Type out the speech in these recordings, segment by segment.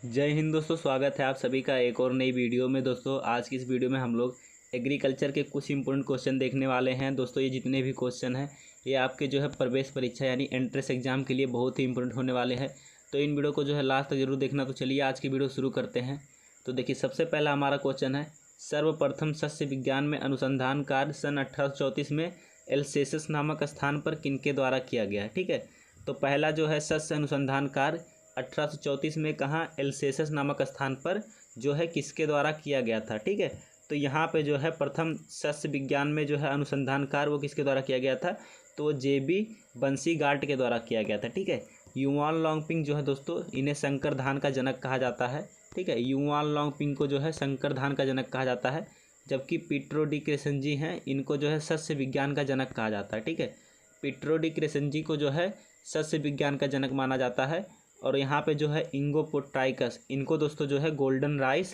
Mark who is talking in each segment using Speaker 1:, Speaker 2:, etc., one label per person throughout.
Speaker 1: जय हिंद दोस्तों, स्वागत है आप सभी का एक और नई वीडियो में। दोस्तों आज की इस वीडियो में हम लोग एग्रीकल्चर के कुछ इंपॉर्टेंट क्वेश्चन देखने वाले हैं। दोस्तों ये जितने भी क्वेश्चन हैं ये आपके जो है प्रवेश परीक्षा यानी एंट्रेंस एग्जाम के लिए बहुत ही इंपॉर्टेंट होने वाले हैं। तो इन वीडियो को जो है लास्ट तक जरूर देखना। तो चलिए आज की वीडियो शुरू करते हैं। तो देखिए सबसे पहला हमारा क्वेश्चन है, सर्वप्रथम सस्य विज्ञान में अनुसंधान कार्य सन 1834 में एल्सेसस नामक स्थान पर किनके द्वारा किया गया है। ठीक है, तो पहला जो है सस्य अनुसंधान कार्य 1834 में कहाँ एल्सेसस नामक स्थान पर जो है किसके द्वारा किया गया था। ठीक है, तो यहाँ पे जो है प्रथम सस्य विज्ञान में जो है अनुसंधान कार्य वो किसके द्वारा किया गया था, तो जेबी बंसीगार्ड के द्वारा किया गया था। ठीक है, युवान लॉन्गपिंग जो है दोस्तों इन्हें शंकर धान का जनक कहा जाता है। ठीक है, युवान लॉन्गपिंग को जो है शंकर धान का जनक कहा जाता है, जबकि पीट्रो डी क्रेसेंजी हैं इनको जो है सस्य विज्ञान का जनक कहा जाता है। ठीक है, पीट्रो डी क्रेसेंजी को जो है सस्य विज्ञान का जनक माना जाता है। और यहाँ पे जो है इंगोप्रोटाइकस इनको दोस्तों जो है गोल्डन राइस,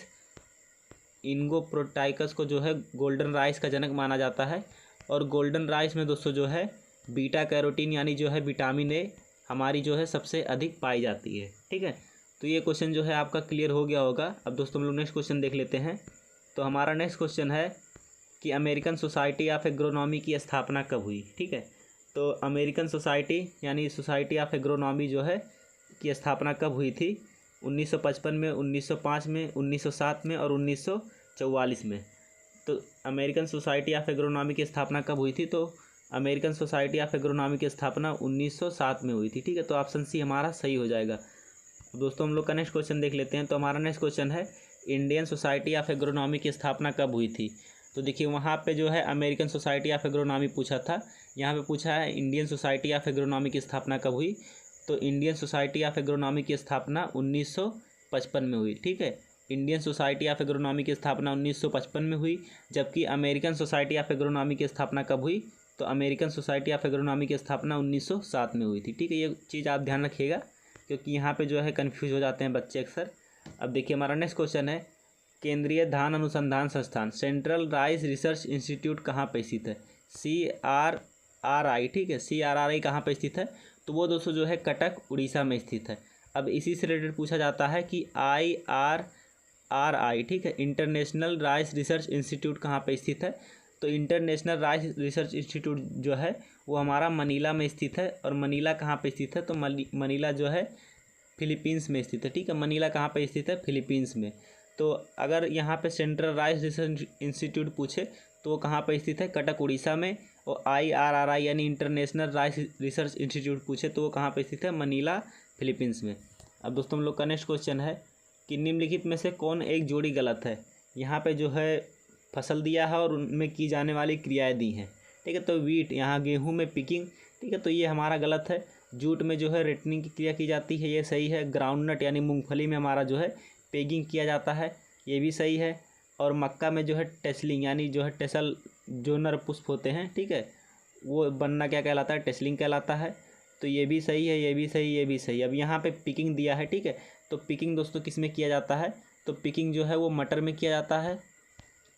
Speaker 1: इंगोप्रोटाइकस को जो है गोल्डन राइस का जनक माना जाता है। और गोल्डन राइस में दोस्तों जो है बीटा कैरोटीन यानी जो है विटामिन ए हमारी जो है सबसे अधिक पाई जाती है। ठीक है, तो ये क्वेश्चन जो है आपका क्लियर हो गया होगा। अब दोस्तों हम लोग नेक्स्ट क्वेश्चन देख लेते हैं। तो हमारा नेक्स्ट क्वेश्चन है कि अमेरिकन सोसाइटी ऑफ एग्रोनॉमी की स्थापना कब हुई। ठीक है, तो अमेरिकन सोसाइटी यानी सोसाइटी ऑफ एग्रोनॉमी जो है की स्थापना कब हुई थी, 1955 में, 1905 में, 1907 में और 1944 में। तो अमेरिकन सोसाइटी ऑफ एग्रोनॉमी की स्थापना कब हुई थी, तो अमेरिकन सोसाइटी ऑफ एग्रोनॉमी की स्थापना 1907 में हुई थी। ठीक है, तो ऑप्शन सी हमारा सही हो जाएगा। दोस्तों हम लोग का नेक्स्ट क्वेश्चन देख लेते हैं। तो हमारा नेक्स्ट क्वेश्चन है, इंडियन सोसाइटी ऑफ एग्रोनॉमी की स्थापना कब हुई थी। तो देखिए वहाँ पे जो है अमेरिकन सोसाइटी ऑफ एग्रोनॉमी पूछा था, यहाँ पे पूछा है इंडियन सोसाइटी ऑफ एग्रोनॉमी की स्थापना कब हुई। तो इंडियन सोसाइटी ऑफ एग्रोनॉमी की स्थापना 1955 में हुई। ठीक है, इंडियन सोसाइटी ऑफ एग्रोनॉमी की स्थापना 1955 में हुई, जबकि अमेरिकन सोसाइटी ऑफ एग्रोनॉमी की स्थापना कब हुई, तो अमेरिकन सोसाइटी ऑफ एग्रोनॉमी की स्थापना 1907 में हुई थी। ठीक है, ये चीज़ आप ध्यान रखिएगा क्योंकि यहाँ पे जो है कन्फ्यूज हो जाते हैं बच्चे अक्सर। अब देखिए हमारा नेक्स्ट क्वेश्चन है, केंद्रीय धान अनुसंधान संस्थान सेंट्रल राइस रिसर्च इंस्टीट्यूट कहाँ पर स्थित है, CRRI। ठीक है, CRRI कहाँ पर स्थित है, तो वो दोस्तों जो है कटक उड़ीसा में स्थित है। अब इसी से रिलेटेड पूछा जाता है कि IRRI, ठीक है, इंटरनेशनल राइस रिसर्च इंस्टीट्यूट कहाँ पे स्थित है, तो इंटरनेशनल राइस रिसर्च इंस्टीट्यूट जो है वो हमारा मनीला में स्थित है। और मनीला कहाँ पे स्थित है, तो मनीला जो है फिलीपींस में स्थित है। ठीक है, मनीला कहाँ पे स्थित है, फिलीपींस में। तो अगर यहाँ पे सेंट्रल राइस रिसर्च इंस्टीट्यूट पूछे तो वो कहाँ पर स्थित है, कटक उड़ीसा में। और IRRI यानी इंटरनेशनल राइस रिसर्च इंस्टीट्यूट पूछे तो वो कहाँ पर स्थित है, मनीला फिलीपींस में। अब दोस्तों हम लोग का नेक्स्ट क्वेश्चन है कि निम्नलिखित में से कौन एक जोड़ी गलत है। यहाँ पे जो है फसल दिया है और उनमें की जाने वाली क्रियाएं दी हैं। ठीक है, तो वीट यहाँ गेहूँ में पिकिंग, ठीक है, तो ये हमारा गलत है। जूट में जो है रेटनिंग की क्रिया की जाती है, ये सही है। ग्राउंडनट यानी मूँगफली में हमारा जो है पेगिंग किया जाता है, ये भी सही है। और मक्का में जो है टेसलिंग यानी जो है टेसल जो नर पुष्प होते हैं, ठीक है, वो बनना क्या कहलाता है, टेसलिंग कहलाता है। तो ये भी सही है, ये भी सही, ये भी सही। अब यहाँ पे पिकिंग दिया है, ठीक है, तो पिकिंग दोस्तों किस में किया जाता है, तो पिकिंग जो है वो मटर में किया जाता है।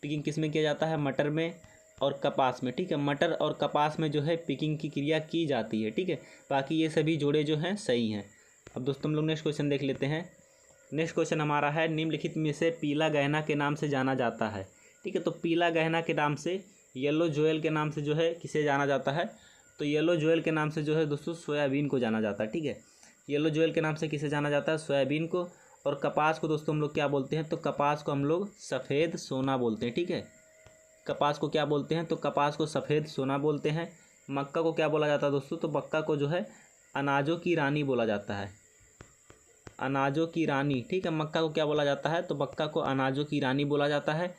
Speaker 1: पिकिंग किस में किया जाता है, मटर में और कपास में। ठीक है, मटर और कपास में जो है पिकिंग की क्रिया की जाती है। ठीक है, बाकी ये सभी जोड़े जो हैं सही हैं। अब दोस्तों हम लोग नेक्स्ट क्वेश्चन देख लेते हैं। नेक्स्ट क्वेश्चन हमारा है, निम्नलिखित में से पीला गहना के नाम से जाना जाता है। ठीक है, तो पीला गहना के नाम से, येलो जोएल के नाम से जो है किसे जाना जाता है, तो येलो जोएल के नाम से जो है दोस्तों सोयाबीन को जाना जाता है। ठीक है, येलो जोएल के नाम से किसे जाना जाता है, सोयाबीन को। और कपास को दोस्तों हम लोग क्या बोलते हैं, तो कपास को हम लोग सफ़ेद सोना बोलते हैं। ठीक है, कपास को क्या बोलते हैं, तो कपास को सफ़ेद सोना बोलते हैं। मक्का को क्या बोला जाता है दोस्तों, तो मक्का को जो है अनाजों की रानी बोला जाता है, अनाजों की रानी। ठीक है, मक्का को क्या बोला जाता है, तो मक्का को अनाजों की रानी बोला जाता है।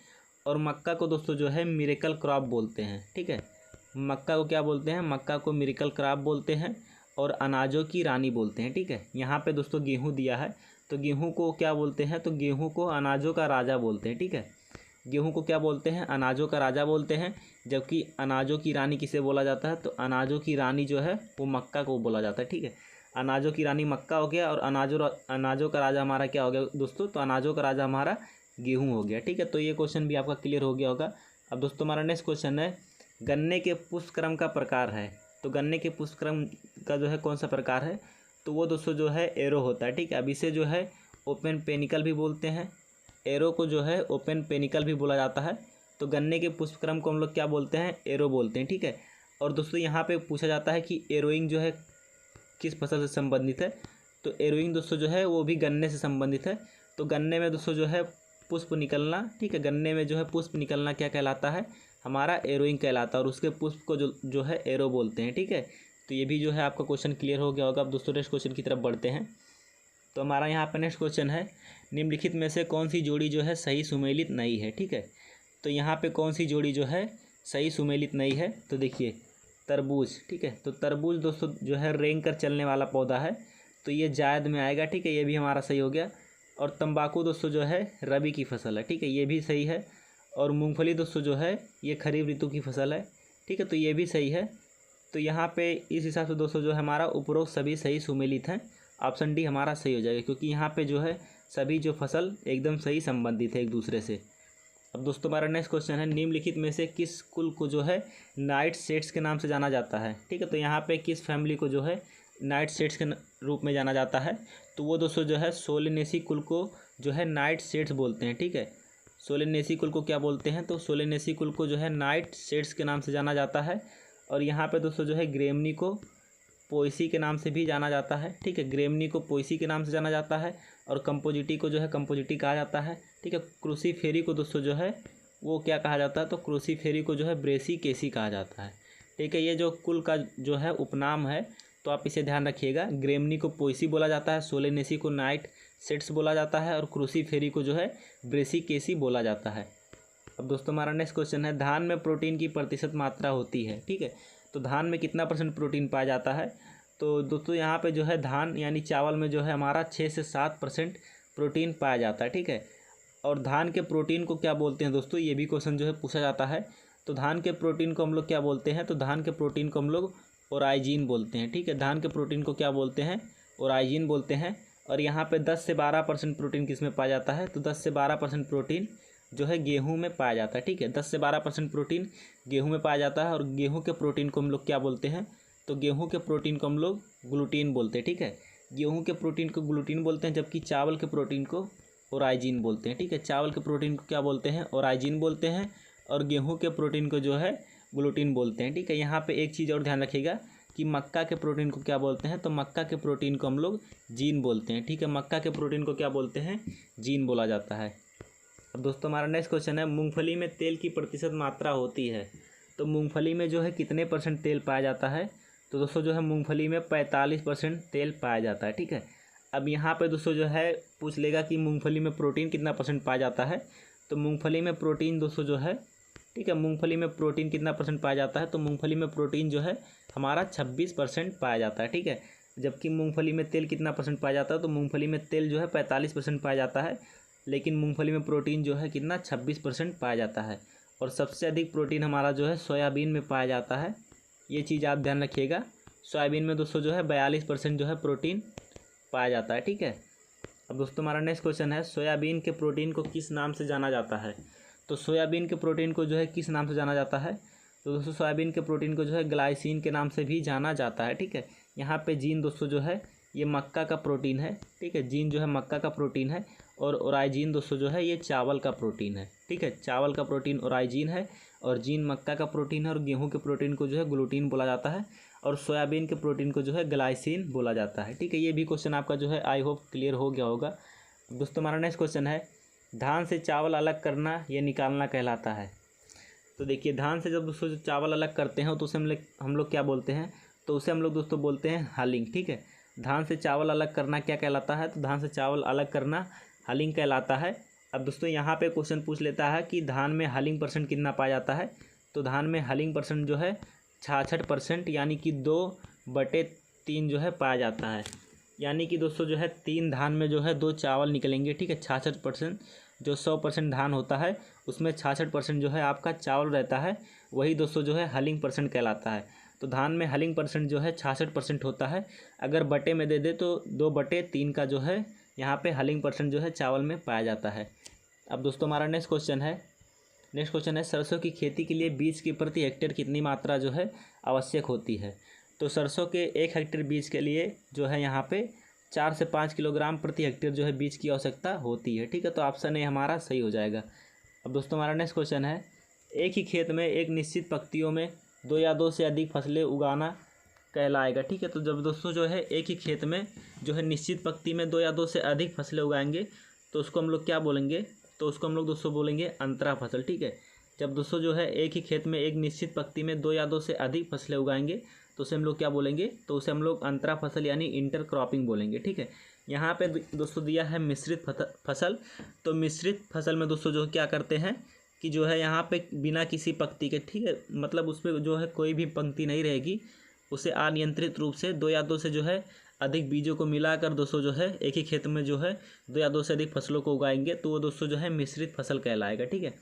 Speaker 1: और मक्का को दोस्तों जो है मिरेकल क्रॉप बोलते हैं। ठीक है, मक्का को क्या बोलते हैं, मक्का को मिरेकल क्रॉप बोलते हैं और अनाजों की रानी बोलते हैं। ठीक है, यहाँ पे दोस्तों गेहूँ दिया है, तो गेहूँ को क्या बोलते हैं, तो गेहूँ को अनाजों का राजा बोलते हैं। ठीक है, गेहूँ को क्या बोलते हैं, अनाजों का राजा बोलते हैं। जबकि अनाजों की रानी किसे बोला जाता है, तो अनाजों की रानी जो है वो मक्का को बोला जाता है। ठीक है, अनाजों की रानी मक्का हो गया और अनाजों का राजा हमारा क्या हो गया दोस्तों, तो अनाजों का राजा हमारा गेहूँ हो गया। ठीक है, तो ये क्वेश्चन भी आपका क्लियर हो गया होगा। अब दोस्तों हमारा नेक्स्ट क्वेश्चन है, गन्ने के पुष्पक्रम का प्रकार है। तो गन्ने के पुष्पक्रम का जो है कौन सा प्रकार है, तो वो दोस्तों जो है एरो होता है। ठीक है, अब इसे जो है ओपन पेनिकल भी बोलते हैं, एरो को जो है ओपन पेनिकल भी बोला जाता है। तो गन्ने के पुष्पक्रम को हम लोग क्या बोलते हैं, एरो बोलते हैं, ठीक है। और दोस्तों यहाँ पे पूछा जाता है कि एरोइंग जो है किस फसल से संबंधित है, तो एरोइंग दोस्तों जो है वो भी गन्ने से संबंधित है। तो गन्ने में दोस्तों जो है पुष्प निकलना, ठीक है, गन्ने में जो है पुष्प निकलना क्या कहलाता है, हमारा एरोइंग कहलाता है, और उसके पुष्प को जो है एरो बोलते हैं, ठीक है। तो ये भी जो है आपका क्वेश्चन क्लियर हो गया होगा। अब दोस्तों नेक्स्ट क्वेश्चन की तरफ बढ़ते हैं। तो हमारा यहाँ पर नेक्स्ट क्वेश्चन है, निम्नलिखित में से कौन सी जोड़ी जो है सही सुमेलित नहीं है, ठीक है। तो यहाँ पे कौन सी जोड़ी जो है सही सुमेलित नहीं है, तो देखिए तरबूज, ठीक है। तो तरबूज दोस्तों जो है रेंग कर चलने वाला पौधा है, तो ये जायद में आएगा, ठीक है, ये भी हमारा सही हो गया। और तंबाकू दोस्तों जो है रबी की फसल है, ठीक है, ये भी सही है। और मूंगफली दोस्तों जो है ये खरीफ ऋतु की फसल है, ठीक है, तो ये भी सही है। तो यहाँ पे इस हिसाब से दोस्तों जो है हमारा उपरोक्त सभी सही सुमेलित हैं। ऑप्शन डी हमारा सही हो जाएगा, क्योंकि यहाँ पे जो है सभी जो फसल एकदम सही संबंधित है एक दूसरे से। अब दोस्तों हमारा नेक्स्ट क्वेश्चन है, निम्नलिखित में से किस कुल को जो है नाइट सेट्स के नाम से जाना जाता है, ठीक है। तो यहाँ पे किस फैमिली को जो है नाइट सेट्स के रूप में जाना जाता है, तो वो दोस्तों जो है सोलेनेसी कुल को जो है नाइट सेट्स बोलते हैं, ठीक है। सोलेनेसी कुल को क्या बोलते हैं, तो सोलेनेसी कुल को जो है नाइट सेट्स के नाम से जाना जाता है। और यहाँ पे दोस्तों जो है ग्रेमनी को पोएसी के नाम से भी जाना जाता है, ठीक है, ग्रेमनी को पोएसी के नाम से जाना जाता है। और कंपोजिटी को जो है कंपोजिटी कहा जाता है, ठीक है। क्रूसीफेरी को दोस्तों जो है वो क्या कहा जाता है, तो क्रूसीफेरी को जो है ब्रेसिकेसी कहा जाता है, ठीक है। ये जो कुल का जो है उपनाम है, तो आप इसे ध्यान रखिएगा। ग्रेमनी को पोएसी बोला जाता है, सोलेनेसी को नाइट सेट्स बोला जाता है, और क्रूसीफेरी को जो है ब्रेसिकेसी बोला जाता है। अब दोस्तों हमारा नेक्स्ट क्वेश्चन है, धान में प्रोटीन की प्रतिशत मात्रा होती है, ठीक है। तो धान में कितना % प्रोटीन पाया जाता है, तो दोस्तों यहाँ पे जो है धान यानी चावल में जो है हमारा 6 से 7% प्रोटीन पाया जाता है, ठीक है। और धान के प्रोटीन को क्या बोलते हैं दोस्तों, ये भी क्वेश्चन जो है पूछा जाता है। तो धान के प्रोटीन को हम लोग क्या बोलते हैं, तो धान के प्रोटीन को हम लोग ओराइजीन बोलते हैं, ठीक है। धान के प्रोटीन को क्या बोलते हैं, ओराइजीन बोलते हैं। और यहाँ पे 10 से 12% प्रोटीन किस में पाया जाता है, तो 10 से 12% प्रोटीन जो है गेहूं में पाया जाता है, ठीक है। 10 से 12% प्रोटीन गेहूं में पाया जाता है। और गेहूं के प्रोटीन को हम लोग क्या बोलते हैं, तो गेहूं के प्रोटीन को हम लोग ग्लूटीन बोलते हैं, ठीक है। गेहूं के प्रोटीन को ग्लूटीन बोलते हैं, जबकि चावल के प्रोटीन को ओराइजीन बोलते हैं, ठीक है। चावल के प्रोटीन को क्या बोलते हैं, ओराइजीन बोलते हैं। और गेहूं के प्रोटीन को जो है ग्लूटीन बोलते हैं, ठीक है। यहाँ पे एक चीज़ और ध्यान रखिएगा कि मक्का के प्रोटीन को क्या बोलते हैं, तो मक्का के प्रोटीन को हम लोग जीन बोलते हैं, ठीक है। मक्का के प्रोटीन को क्या बोलते हैं, जीन बोला जाता है। अब दोस्तों हमारा नेक्स्ट क्वेश्चन है, मूंगफली में तेल की प्रतिशत मात्रा होती है, तो मूंगफली में जो है कितने % तेल पाया जाता है, तो दोस्तों जो है मूंगफली में 45% तेल पाया जाता है, ठीक है। अब यहाँ पे दोस्तों जो है पूछ लेगा कि मूंगफली में प्रोटीन कितना % पाया जाता है, तो मूंगफली में प्रोटीन दोस्तों जो है, ठीक है, मूंगफली में प्रोटीन कितना % पाया जाता है, तो मूंगफली में प्रोटीन जो है हमारा 26% पाया जाता है, ठीक है। जबकि मूंगफली में तेल कितना % पाया जाता है, तो मूंगफली में तेल जो है 45% पाया जाता है, लेकिन मूंगफली में प्रोटीन जो है कितना 26% पाया जाता है। और सबसे अधिक प्रोटीन हमारा जो है सोयाबीन में पाया जाता है, ये चीज़ आप ध्यान रखिएगा। सोयाबीन में दोस्तों जो है 42% जो है प्रोटीन पाया जाता है, ठीक है। अब दोस्तों हमारा नेक्स्ट क्वेश्चन है, सोयाबीन के प्रोटीन को किस नाम से जाना जाता है, तो सोयाबीन के प्रोटीन को जो है किस नाम से जाना जाता है, तो दोस्तों सोयाबीन के प्रोटीन को जो है ग्लाइसिन के नाम से भी जाना जाता है, ठीक है। यहाँ पे जीन दोस्तों जो है ये मक्का का प्रोटीन है, ठीक है, जीन जो है मक्का का प्रोटीन है। और ओराइजीन दोस्तों जो है ये चावल का प्रोटीन है, ठीक है। चावल का प्रोटीन ओराइजीन है, और जीन मक्का का प्रोटीन है। और गेहूं के प्रोटीन को जो है ग्लूटीन बोला जाता है, और सोयाबीन के प्रोटीन को जो है ग्लाइसिन बोला जाता है, ठीक है। ये भी क्वेश्चन आपका जो है आई होप क्लियर हो गया होगा। दोस्तों हमारा नेक्स्ट क्वेश्चन है, धान से चावल अलग करना या निकालना कहलाता है। तो देखिए धान से जब दोस्तों चावल अलग करते हैं तो उसे हम लोग क्या बोलते हैं, तो उसे हम लोग दोस्तों बोलते हैं हलिंग, ठीक है। धान से चावल अलग करना क्या कहलाता है, तो धान से चावल अलग करना हलिंग कहलाता है। अब दोस्तों यहाँ पे क्वेश्चन पूछ लेता है कि धान में हलिंग % कितना पाया जाता है, तो धान में हलिंग % जो है 66%, यानी कि 2/3 जो है पाया जाता है। यानी कि दोस्तों जो है 3 धान में जो है 2 चावल निकलेंगे, ठीक है। 66% जो 100% धान होता है उसमें 66% जो है आपका चावल रहता है, वही दोस्तों जो है हलिंग % कहलाता है। तो धान में हलिंग % जो है 66% होता है। अगर बटे में दे दे तो 2/3 का जो है यहाँ पे हलिंग % जो है चावल में पाया जाता है। अब दोस्तों हमारा नेक्स्ट क्वेश्चन है, सरसों की खेती के लिए बीज की प्रति हेक्टेयर कितनी मात्रा जो है आवश्यक होती है। तो सरसों के 1 हेक्टेयर बीज के लिए जो है यहाँ पे 4 से 5 किलोग्राम प्रति हेक्टेयर जो है बीज की आवश्यकता होती है। ठीक है, तो ऑप्शन ए हमारा सही हो जाएगा। अब दोस्तों हमारा नेक्स्ट क्वेश्चन है, एक ही खेत में एक निश्चित पंक्तियों में 2 या 2 से अधिक फसलें उगाना कहलाएगा। ठीक है, तो जब दोस्तों जो है एक ही खेत में जो है निश्चित पंक्ति में 2 या 2 से अधिक फसलें उगाएंगे तो उसको हम लोग क्या बोलेंगे, तो उसको हम लोग दोस्तों बोलेंगे अंतरा फसल। ठीक है, जब दोस्तों जो है एक ही खेत में एक निश्चित पंक्ति में 2 या 2 से अधिक फसलें उगाएंगे तो उसे हम लोग क्या बोलेंगे, तो उसे हम लोग अंतरा फसल यानी इंटर क्रॉपिंग बोलेंगे। ठीक है, यहाँ पे दोस्तों दिया है मिश्रित फसल। तो मिश्रित फसल में दोस्तों जो क्या करते हैं कि जो है यहाँ पे बिना किसी पंक्ति के, ठीक है, मतलब उसमें जो है कोई भी पंक्ति नहीं रहेगी, उसे अनियंत्रित रूप से 2 या 2 से जो है अधिक बीजों को मिलाकर दोस्तों जो है एक ही खेत में जो है 2 या 2 से अधिक फसलों को उगाएंगे तो वो दोस्तों जो है मिश्रित फसल कहलाएगा। ठीक है,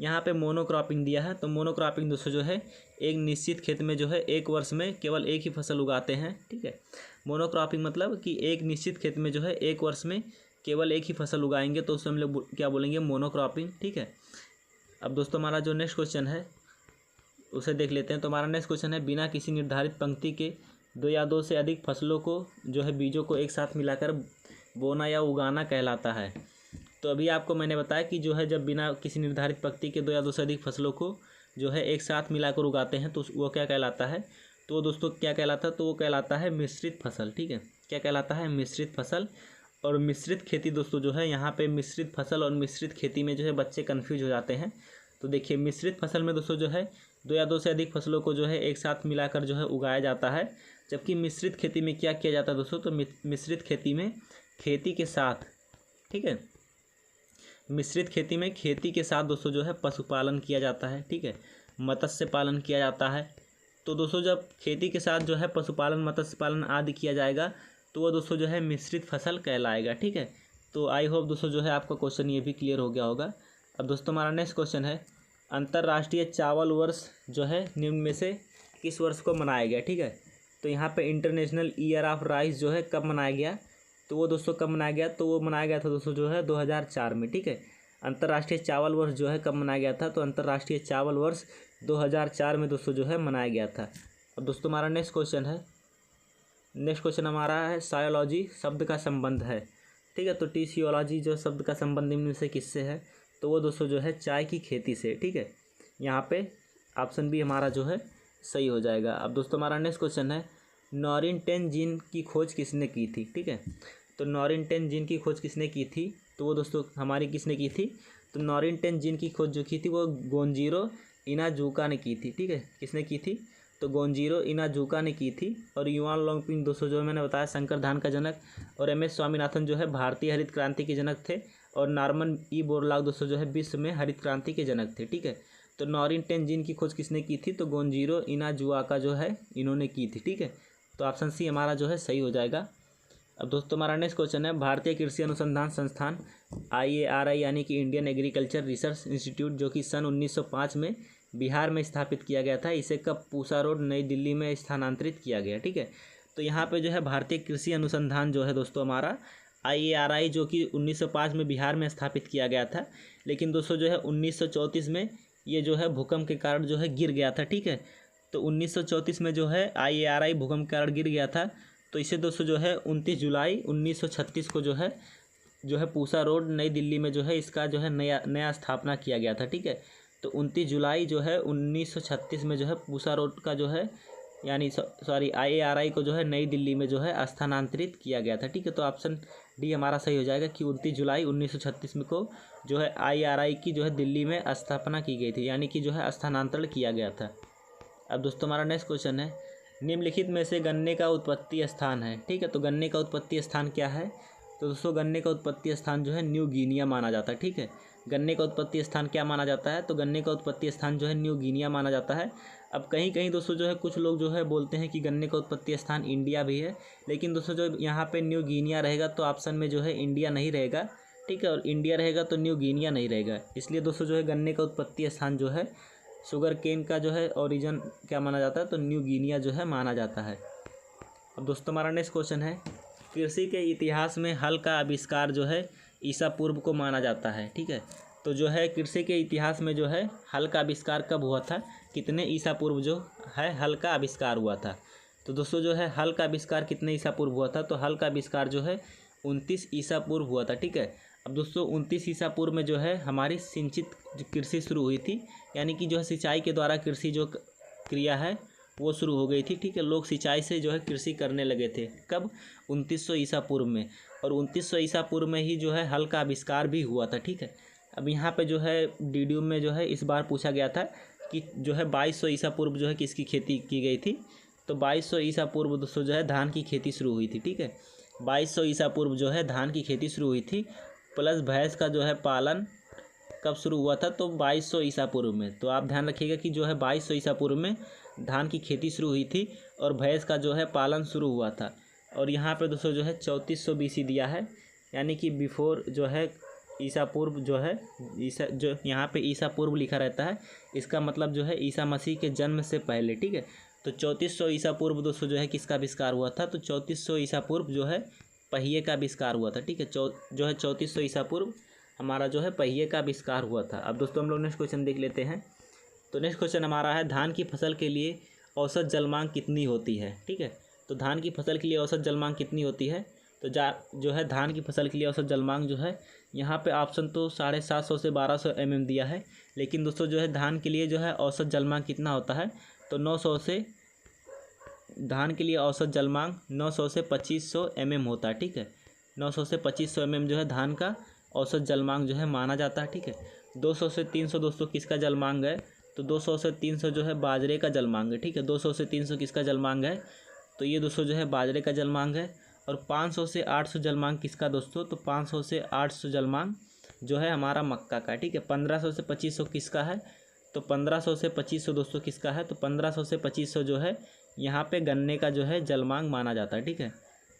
Speaker 1: यहाँ पे मोनोक्रॉपिंग दिया है, तो मोनोक्रॉपिंग दोस्तों जो है एक निश्चित खेत में जो है एक वर्ष में केवल एक ही फसल उगाते हैं। ठीक है, मोनोक्रॉपिंग मतलब कि एक निश्चित खेत में जो है एक वर्ष में केवल एक ही फसल उगाएंगे तो उसे हम लोग क्या बोलेंगे, मोनोक्रॉपिंग। ठीक है, अब दोस्तों हमारा जो नेक्स्ट क्वेश्चन है उसे देख लेते हैं। तो हमारा नेक्स्ट क्वेश्चन है, बिना किसी निर्धारित पंक्ति के 2 या 2 से अधिक फसलों को जो है बीजों को एक साथ मिलाकर बोना या उगाना कहलाता है। तो अभी आपको मैंने बताया कि जो है जब बिना किसी निर्धारित पंक्ति के 2 या 2 से अधिक फसलों को जो है एक साथ मिलाकर उगाते हैं तो वो क्या कहलाता है, तो दोस्तों क्या कहलाता है, तो वो कहलाता है मिश्रित फसल। ठीक है, क्या कहलाता है, मिश्रित फसल। और मिश्रित खेती दोस्तों जो है यहाँ पे मिश्रित फसल और मिश्रित खेती में जो है बच्चे कन्फ्यूज हो जाते हैं। तो देखिए मिश्रित फसल में दोस्तों जो है 2 या 2 से अधिक फसलों को जो है एक साथ मिलाकर जो है उगाया जाता है, जबकि मिश्रित खेती में क्या किया जाता है दोस्तों, तो मिश्रित खेती में खेती के साथ, ठीक है, मिश्रित खेती में खेती के साथ दोस्तों जो है पशुपालन किया जाता है। ठीक है, मत्स्य पालन किया जाता है। तो दोस्तों जब खेती के साथ जो है पशुपालन मत्स्य पालन आदि किया जाएगा तो वो दोस्तों जो है मिश्रित फसल कहलाएगा। ठीक है, तो आई होप दोस्तों जो है आपका क्वेश्चन ये भी क्लियर हो गया होगा। अब दोस्तों हमारा नेक्स्ट क्वेश्चन है, अंतर्राष्ट्रीय चावल वर्ष जो है निम्न में से किस वर्ष को मनाया गया। ठीक है, तो यहाँ पे इंटरनेशनल ईयर ऑफ राइस जो है कब मनाया गया, तो वो दोस्तों कब मनाया गया, तो वो मनाया गया था दोस्तों जो है 2004 में। ठीक है, अंतर्राष्ट्रीय चावल वर्ष जो है कब मनाया गया था, तो अंतर्राष्ट्रीय चावल वर्ष 2004 में दोस्तों जो है मनाया गया था। अब दोस्तों हमारा नेक्स्ट क्वेश्चन हमारा है, सायोलॉजी शब्द का संबंध है। ठीक है, तो टीसियोलॉजी जो शब्द का संबंध निम्न से किससे है, तो वो दोस्तों जो है चाय की खेती से। ठीक है, यहाँ पे ऑप्शन बी हमारा जो है सही हो जाएगा। अब दोस्तों हमारा नेक्स्ट क्वेश्चन है, नॉरिन-10 जीन की खोज किसने की थी। ठीक है, तो नॉरिन-10 जीन की खोज किसने की थी, तो वो दोस्तों हमारी किसने की थी, तो नॉरिन-10 जीन की खोज जो की थी वो गोंजीरो इनाजुका ने की थी। ठीक है, किसने की थी, तो गोंजीरो इनाजुका ने की थी। और युआन लोंगपिंग दोस्तों जो मैंने बताया शंकर धान का जनक, और एम.एस. स्वामीनाथन जो है भारतीय हरित क्रांति के जनक थे, और नॉर्मन ई बोरलॉग दोस्तों जो है विश्व में हरित क्रांति के जनक थे। ठीक है, तो नॉरिन-10 जीन की खोज किसने की थी, तो गोंजीरो इनाजुका जो है इन्होंने की थी। ठीक है, तो ऑप्शन सी हमारा जो है सही हो जाएगा। अब दोस्तों हमारा नेक्स्ट क्वेश्चन है, भारतीय कृषि अनुसंधान संस्थान IARI यानी कि इंडियन एग्रीकल्चर रिसर्च इंस्टीट्यूट जो कि सन 1905 में बिहार में स्थापित किया गया था, इसे कब पूसा रोड नई दिल्ली में स्थानांतरित किया गया। ठीक है, तो यहाँ पे जो है भारतीय कृषि अनुसंधान जो है दोस्तों हमारा IARI जो कि 1905 में बिहार में स्थापित किया गया था, लेकिन दोस्तों जो है 1934 में ये जो है भूकंप के कारण जो है गिर गया था। ठीक है, तो 1934 में जो है IARI भूकंप के कारण गिर गया था, तो इसे दोस्तों जो है 29 जुलाई 1936 को जो है पूसा रोड नई दिल्ली में जो है इसका जो है नया स्थापना किया गया था। ठीक है, तो 29 जुलाई जो है 1936 में जो है पूसा रोड का जो है यानी IARI को जो है नई दिल्ली में जो है स्थानांतरित किया गया था। ठीक है, तो ऑप्शन डी हमारा सही हो जाएगा कि 29 जुलाई 1936 में को जो है IARI की जो है दिल्ली में स्थापना की गई थी, यानी कि जो है स्थानांतरण किया गया था। अब दोस्तों हमारा नेक्स्ट क्वेश्चन है, निम्नलिखित में से गन्ने का उत्पत्ति स्थान है। ठीक है, तो गन्ने का उत्पत्ति स्थान क्या है, तो दोस्तों गन्ने का उत्पत्ति स्थान जो है न्यू गिनिया माना जाता है। ठीक है, गन्ने का उत्पत्ति स्थान क्या माना जाता है, तो गन्ने का उत्पत्ति स्थान जो है न्यू गिनिया माना जाता है। अब कहीं कहीं दोस्तों जो है कुछ लोग जो है बोलते हैं कि गन्ने का उत्पत्ति स्थान इंडिया भी है, लेकिन दोस्तों जो यहाँ पे न्यू गिनिया रहेगा तो ऑप्शन में जो है इंडिया नहीं रहेगा। ठीक है, और इंडिया रहेगा तो न्यू गिनिया नहीं रहेगा, इसलिए दोस्तों जो है गन्ने का उत्पत्ति स्थान जो है शुगर केन का जो है ओरिजिन क्या माना जाता है, तो न्यू गिनिया जो है माना जाता है। अब दोस्तों हमारा नेक्स्ट क्वेश्चन है, कृषि के इतिहास में हल का आविष्कार जो है ईसा पूर्व को माना जाता है। ठीक है, तो जो है कृषि के इतिहास में जो है हल का आविष्कार कब हुआ था, कितने ईसा पूर्व जो है हल का आविष्कार हुआ था, तो दोस्तों जो है हल का आविष्कार कितने ईसा पूर्व हुआ था, तो हल का आविष्कार जो है 29 ईसा पूर्व हुआ था। ठीक है, अब दोस्तों 29 ईसा पूर्व में जो है हमारी सिंचित कृषि शुरू हुई थी, यानी कि जो है सिंचाई के द्वारा कृषि जो क्रिया है वो शुरू हो गई थी। ठीक है, लोग सिंचाई से जो है कृषि करने लगे थे। कब? 2900 ईसा पूर्व में। और 2900 ईसा पूर्व में ही जो है हल का आविष्कार भी हुआ था। ठीक है, अब यहाँ पे जो है डीडीयू में जो है इस बार पूछा गया था कि जो है 2200 ईसा पूर्व जो है किसकी खेती की गई थी, तो 2200 ईसा पूर्व दोस्तों जो है धान की खेती शुरू हुई थी। ठीक है, 2200 ईसा पूर्व जो है धान की खेती शुरू हुई थी, प्लस भैंस का जो है पालन कब शुरू हुआ था, तो 2200 ईसा पूर्व में। तो आप ध्यान रखिएगा कि जो है 2200 ईसा पूर्व में धान की खेती शुरू हुई थी और भैंस का जो है पालन शुरू हुआ था। और यहाँ पे दोस्तों जो है 3400 BC दिया है, यानी कि बिफोर जो है ईसा पूर्व जो है ईसा जो यहाँ पे ईसा पूर्व लिखा रहता है, इसका मतलब जो है ईसा मसीह के जन्म से पहले। ठीक है, तो 3400 ईसा पूर्व दोस्तों जो है किसका आविष्कार हुआ था, तो 3400 ईसा पूर्व जो है पहिए का आविष्कार हुआ था। ठीक है, जो है 3400 ईसा पूर्व हमारा जो है पहिए का आविष्कार हुआ था। अब दोस्तों हम लोग नेक्स्ट क्वेश्चन देख लेते हैं। तो नेक्स्ट क्वेश्चन हमारा है धान की फसल के लिए औसत जलमांग कितनी होती है। ठीक है, तो धान की फसल के लिए औसत जलमांग कितनी होती है, तो जो है धान की फसल के लिए औसत जलमांग जो है यहाँ पे ऑप्शन तो 750 से 1200 mm दिया है, लेकिन दोस्तों जो है धान के लिए जो है औसत जलमांग कितना होता है, तो 900 से धान के लिए औसत जलमांग 900 से 2500 mm होता है। ठीक है, 900 से 2500 mm जो है धान का औसत जलमांग जो है माना जाता है। ठीक है, 200 से 300 दोस्तों किसका जलमांग है, तो 200 से 300 जो है बाजरे का जलमांग है। ठीक है, 200 से 300 किसका जलमांग है, तो ये दोस्तों जो है बाजरे का जलमांग है। और 500 से 800 जलमांग किसका दोस्तों, तो 500 से 800 जलमांग जो है हमारा मक्का का। ठीक है, 1500 से 2500 किसका है, तो 1500 से 2500 दोस्तों किसका है, तो 1500 से 2500 जो है यहाँ पे गन्ने का जो है जलमांग माना जाता है। ठीक है,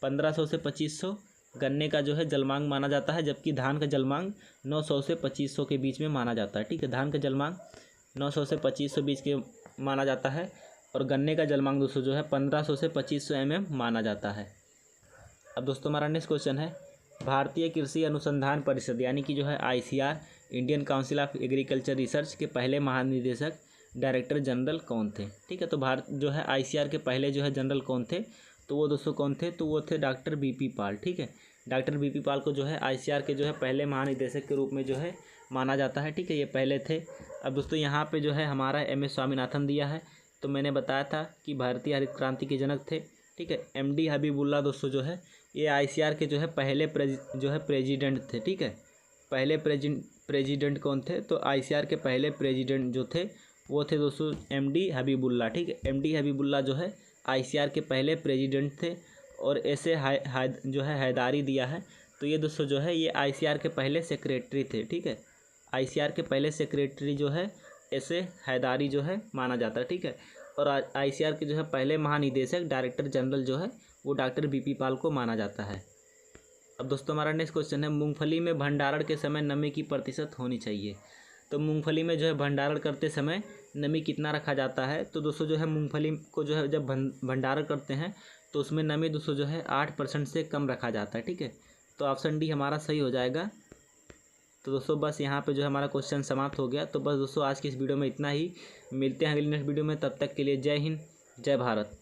Speaker 1: 1500 से 2500 गन्ने का जो है जलमांग माना जाता है, जबकि धान का जलमांग 900 से 2500 के बीच में माना जाता है। ठीक है, धान का जलमांग 900 से 2500 बीच के माना जाता है और गन्ने का जलमांग दोस्तों जो है 1500 से 2500 mm माना जाता है। अब दोस्तों हमारा नेक्स्ट क्वेश्चन है भारतीय कृषि अनुसंधान परिषद यानी कि जो है ICR Indian council of agriculture research के पहले महानिदेशक डायरेक्टर जनरल कौन थे। ठीक है, तो भारत जो है ICR के पहले जो है जनरल कौन थे, तो वो दोस्तों कौन थे, तो वो थे डॉक्टर BP पाल। ठीक है, डॉक्टर BP पाल को जो है ICR के जो है पहले महानिदेशक के रूप में जो है माना जाता है। ठीक है, ये पहले थे। अब दोस्तों यहाँ पे जो है हमारा MS स्वामीनाथन दिया है, तो मैंने बताया था कि भारतीय हरित क्रांति के जनक थे। ठीक है, MD हबीबुल्ला दोस्तों जो है ये ICR के जो है पहले प्रेसिडेंट थे। ठीक है, पहले प्रेसिडेंट कौन थे, तो ICR के पहले प्रेसिडेंट जो थे वो थे दोस्तों MD हबीबुल्ला। ठीक है, MD हबीबुल्ला जो है ICR के पहले प्रेसिडेंट थे। और ऐसे जो है हैदारी दिया है, तो ये दोस्तों जो है ये ICR के पहले सेक्रेटरी थे। ठीक है, ICR के पहले सेक्रेटरी जो है ऐसे हैदारी जो है माना जाता है। ठीक है, और ICR के जो है पहले महानिदेशक डायरेक्टर जनरल जो है वो डॉक्टर BP पाल को माना जाता है। अब दोस्तों हमारा नेक्स्ट क्वेश्चन है मूंगफली में भंडारण के समय नमी की प्रतिशत होनी चाहिए। तो मूंगफली में जो है भंडारण करते समय नमी कितना रखा जाता है, तो दोस्तों जो है मूंगफली को जो है जब भंडारण करते हैं तो उसमें नमी दोस्तों जो है 8% से कम रखा जाता है। ठीक है, तो ऑप्शन डी हमारा सही हो जाएगा। तो दोस्तों बस यहाँ पे जो है हमारा क्वेश्चन समाप्त हो गया। तो बस दोस्तों आज की इस वीडियो में इतना ही, मिलते हैं अगली नेक्स्ट वीडियो में, तब तक के लिए जय हिंद जय भारत।